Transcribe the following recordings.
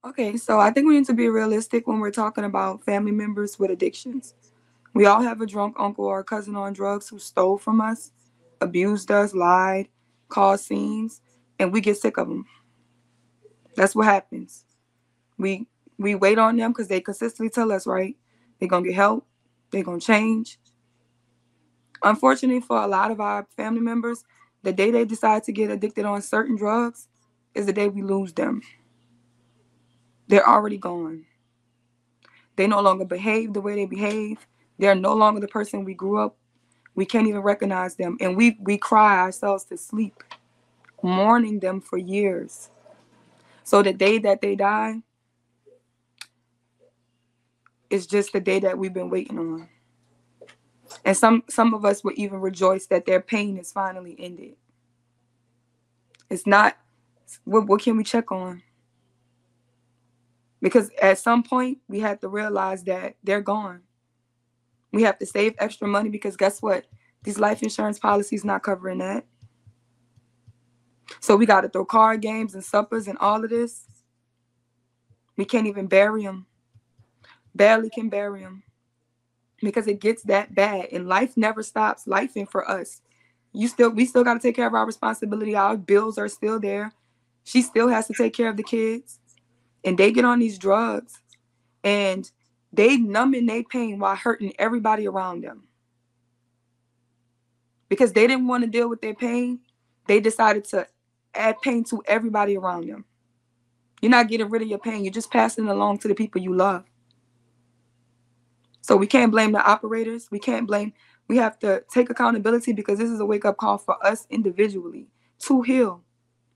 Okay, so I think we need to be realistic when we're talking about family members with addictions. We all have a drunk uncle or cousin on drugs who stole from us, abused us, lied, caused scenes, and we get sick of them. That's what happens. We we wait on them because they consistently tell us, right? They're gonna get help, they're gonna change. Unfortunately, for a lot of our family members, the day they decide to get addicted on certain drugs is the day we lose them. They're already gone. They no longer behave the way they behave. They're no longer the person we grew up. We can't even recognize them. And we cry ourselves to sleep, mourning them for years. So the day that they die is just the day that we've been waiting on. And some of us will even rejoice that their pain is finally ended. It's not what can we check on? Because at some point we have to realize that they're gone. We have to save extra money because guess what? These life insurance policies not covering that. So we got to throw card games and suppers and all of this. We can't even bury them. Barely can bury them because it gets that bad. And life never stops lifing for us. We still got to take care of our responsibility. Our bills are still there. She still has to take care of the kids. And they get on these drugs and they numbing their pain while hurting everybody around them. Because they didn't want to deal with their pain, they decided to add pain to everybody around them. You're not getting rid of your pain. You're just passing it along to the people you love. So we can't blame the operators. We have to take accountability because this is a wake up call for us individually to heal.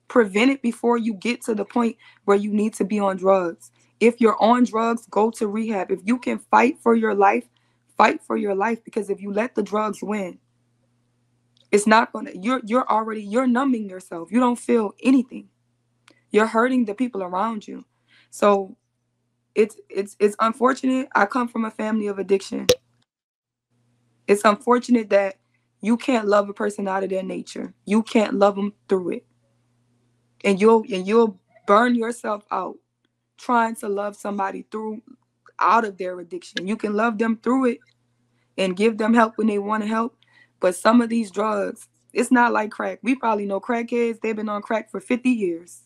Prevent it before you get to the point where you need to be on drugs. If you're on drugs, go to rehab. If you can fight for your life, fight for your life because if you let the drugs win, it's not gonna you're numbing yourself. You don't feel anything. You're hurting the people around you. So it's unfortunate. I come from a family of addiction. It's unfortunate that you can't love a person out of their nature. You can't love them through it. And you'll burn yourself out trying to love somebody through out of their addiction. You can love them through it and give them help when they want to help. But some of these drugs, it's not like crack. We probably know crackheads, they've been on crack for 50 years.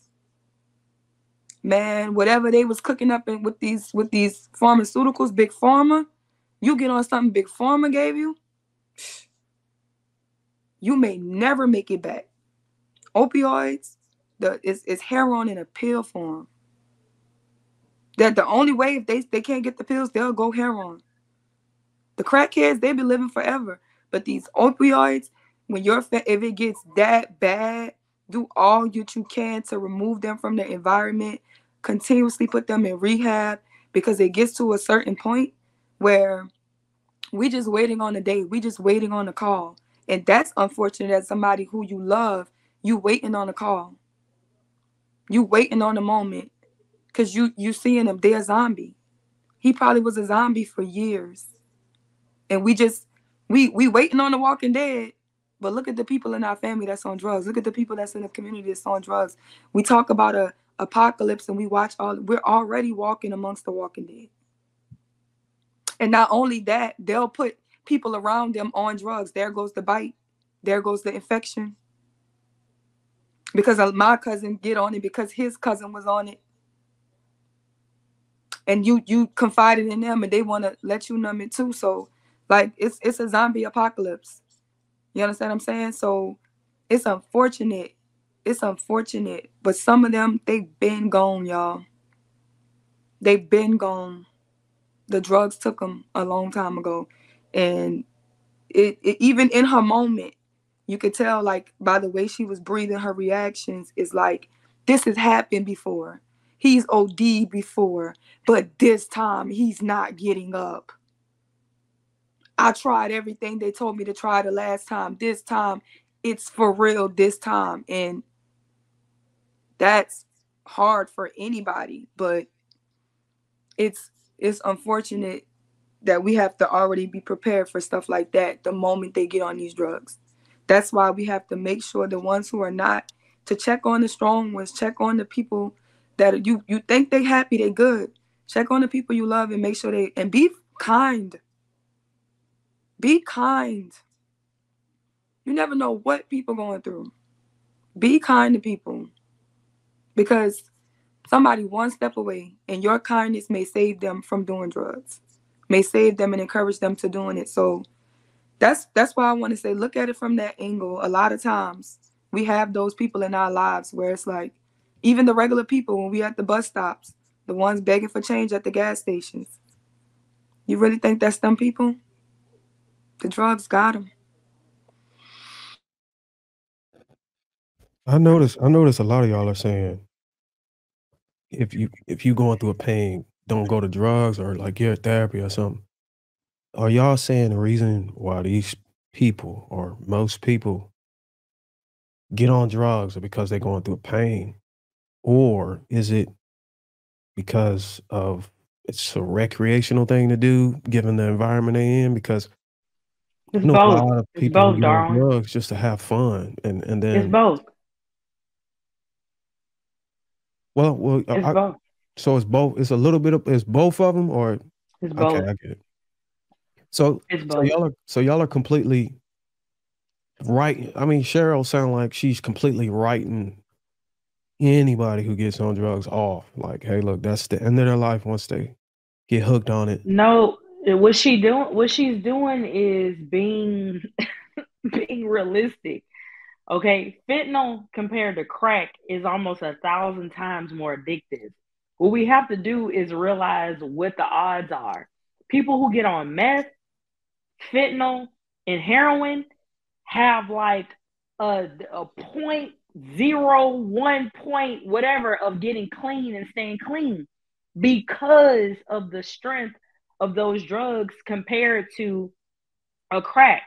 Man, whatever they was cooking up in with these pharmaceuticals, big pharma, you get on something big pharma gave you, you may never make it back. Opioids, it's heroin in a pill form. That the only way if they can't get the pills, they'll go heroin. The crackheads, they be living forever. But these opioids, if it gets that bad, do all that you can to remove them from the environment. Continuously put them in rehab because it gets to a certain point where we just waiting on a day. We just waiting on a call, and that's unfortunate. As somebody who you love, you waiting on a call. You waiting on a moment because you seeing him. They're a zombie. He probably was a zombie for years. And we waiting on the Walking Dead, but look at the people in our family that's on drugs. Look at the people that's in the community that's on drugs. We talk about a apocalypse and we're already walking amongst the Walking Dead. And not only that, they'll put people around them on drugs. There goes the bite. There goes the infection. Because my cousin get on it because his cousin was on it. And you confided in them and they want to let you numb it too. So like it's a zombie apocalypse. You understand what I'm saying? So it's unfortunate. It's unfortunate. But some of them, they've been gone, y'all. They've been gone. The drugs took them a long time ago. And it even in her moment, you could tell like by the way she was breathing, her reactions is like, this has happened before. He's OD'd before, but this time he's not getting up. I tried everything they told me to try the last time. This time, it's for real this time. And that's hard for anybody, but it's unfortunate that we have to already be prepared for stuff like that the moment they get on these drugs. That's why we have to make sure the ones who are not, to check on the strong ones, check on the people that you think they happy, they good. Check on the people you love and make sure and be kind. Be kind. You never know what people going through. Be kind to people, because somebody one step away and your kindness may save them from doing drugs, may save them and encourage them to doing it. So that's why I want to say, look at it from that angle. A lot of times we have those people in our lives where it's like, even the regular people, when we at the bus stops, the ones begging for change at the gas stations, you really think that's them people? The drugs got them. I notice a lot of y'all are saying, if you going through a pain, don't go to drugs or like get therapy or something. Are y'all saying the reason why these people or most people get on drugs are because they're going through pain? Or is it because of it's a recreational thing to do given the environment they're in? Because It's I know a both. lot of It's people who both, get on Darwin. drugs just to have fun and It's then both. well It's both. so it's both, it's a little bit of, it's both of them, or It's okay, both. I get it. So It's both. y'all are completely right. I mean, Cheryl sound like she's completely writing anybody who gets on drugs off. Like, hey, look, that's the end of their life once they get hooked on it. No, what she's doing is being being realistic. Okay, fentanyl compared to crack is almost 1,000 times more addictive. What we have to do is realize what the odds are. People who get on meth, fentanyl, and heroin have like a point zero one point whatever of getting clean and staying clean because of the strength of those drugs compared to a crack.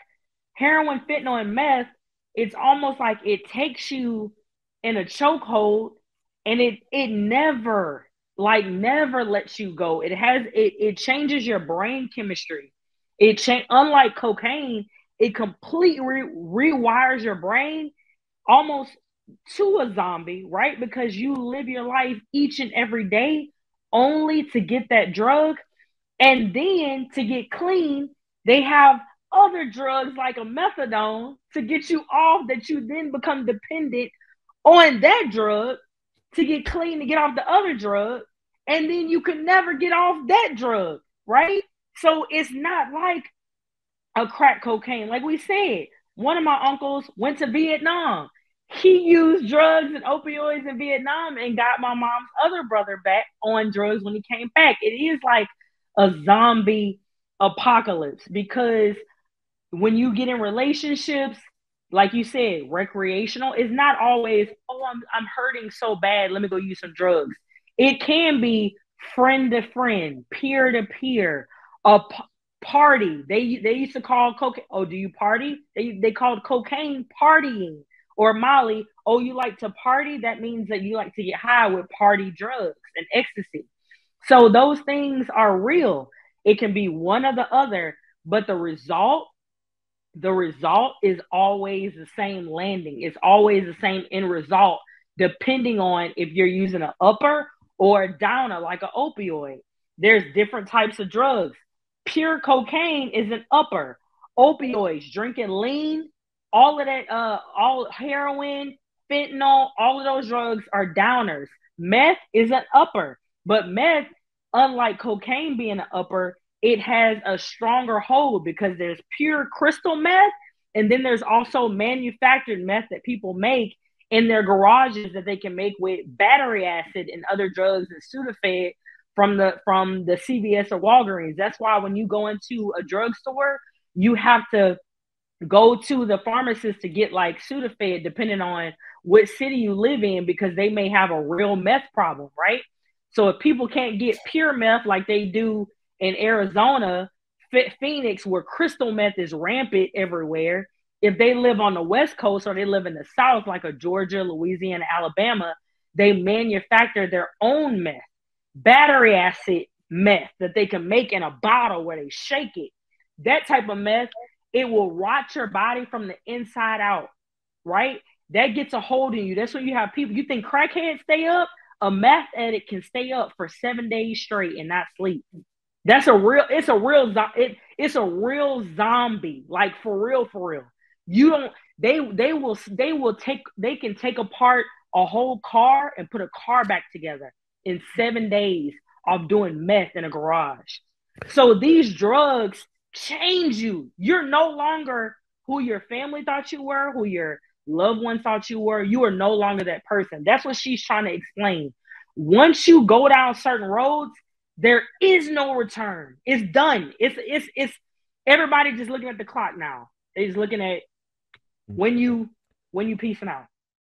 Heroin, fentanyl, and meth, it's almost like it takes you in a chokehold, and it never, like, never lets you go. It changes your brain chemistry. Unlike cocaine, it completely rewires your brain almost to a zombie, right? Because you live your life each and every day only to get that drug, and then to get clean, they have other drugs like a methadone to get you off, that you then become dependent on that drug to get clean, to get off the other drug. And then you can never get off that drug, right? So it's not like a crack cocaine. Like we said, one of my uncles went to Vietnam. He used drugs and opioids in Vietnam and got my mom's other brother back on drugs when he came back. It is like a zombie apocalypse, because when you get in relationships, like you said, recreational is not always, oh, I'm hurting so bad, let me go use some drugs. It can be friend to friend, peer to peer, a party. They used to call cocaine. Oh, do you party? They called cocaine partying, or Molly. Oh, you like to party? That means that you like to get high with party drugs and ecstasy. So those things are real. It can be one or the other, but the result is always the same landing. It's always the same end result, depending on if you're using an upper or a downer, like an opioid. There's different types of drugs. Pure cocaine is an upper. Opioids, drinking lean, all of that, all heroin, fentanyl, all of those drugs are downers. Meth is an upper, but meth, unlike cocaine being an upper, it has a stronger hold because there's pure crystal meth, and then there's also manufactured meth that people make in their garages that they can make with battery acid and other drugs and Sudafed from the CVS or Walgreens. That's why when you go into a drugstore, you have to go to the pharmacist to get like Sudafed, depending on what city you live in, because they may have a real meth problem, right? So if people can't get pure meth like they do in Arizona, Phoenix, where crystal meth is rampant everywhere, if they live on the West Coast or they live in the South, like a Georgia, Louisiana, Alabama, they manufacture their own meth, battery acid meth that they can make in a bottle where they shake it. That type of meth, it will rot your body from the inside out, right? That gets a hold of you. That's when you have people, you think crackheads stay up? A meth addict can stay up for 7 days straight and not sleep. It's a real zombie, like for real. You don't, they can take apart a whole car and put a car back together in 7 days of doing meth in a garage. So these drugs change you. You're no longer who your family thought you were, who your loved ones thought you were. You are no longer that person. That's what she's trying to explain. Once you go down certain roads, there is no return. It's done. It's everybody just looking at the clock now. They're just looking at when you peacing out.